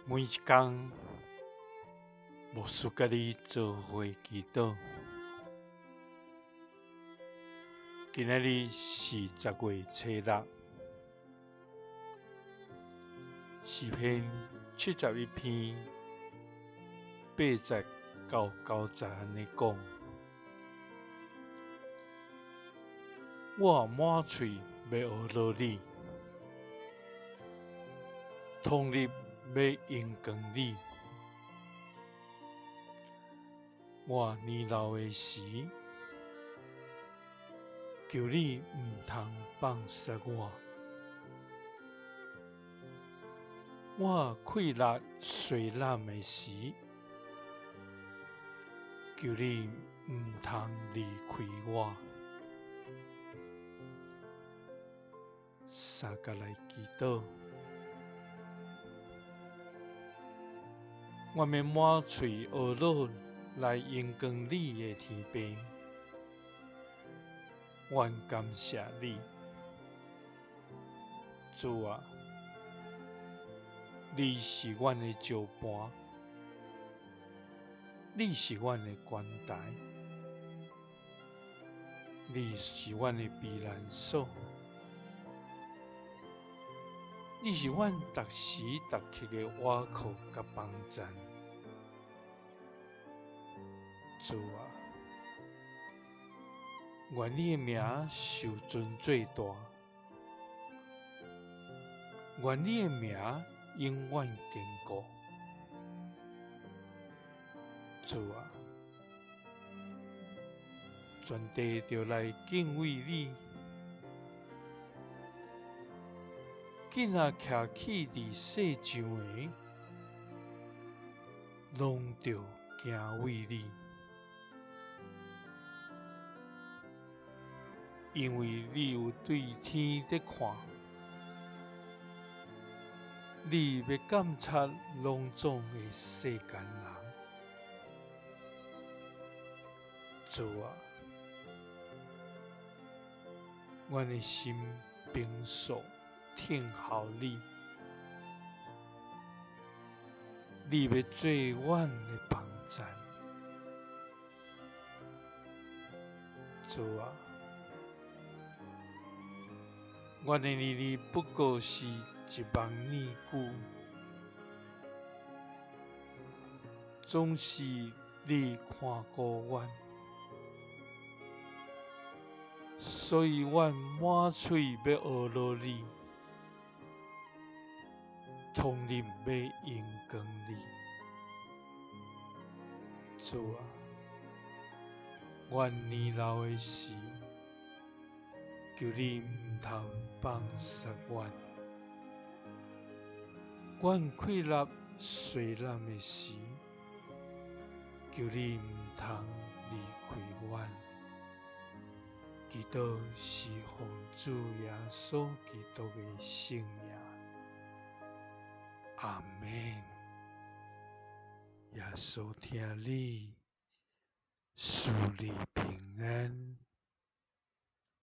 每一天，牧师甲你做伙祈祷。今仔日是10月初6，诗篇71篇80到90安尼讲：我满嘴要学乐你，通日要应光你。我年老的时，求你毋通放杀我。我溃烂衰烂的时，求你毋通离开我。三甲来祈祷，我要满嘴学乐来应光你的天父。愿感谢你，主啊！你是阮的石盘，你是阮的关台，你是阮的避难所，你是阮逐时逐刻的倚靠甲帮站。主啊！愿你的名受尊最大，愿你的名永远坚固。主啊！全地就来敬畏你，囡仔徛起伫世上的，拢着敬畏你。因为你有对天在看，你要监察拢总的世间人。主啊！阮的心平素听候你，你要做阮的帮站。主啊！阮的日日不过是10000年久，总是你看顾阮，所以阮满嘴要学乐你，通日要应光你。主啊！阮年老的时，求你毋通放杀阮。阮溃烂衰烂的时，求你毋通离开阮。祈祷是奉主耶稣基督的圣名。阿们。耶稣听你，赐你平安。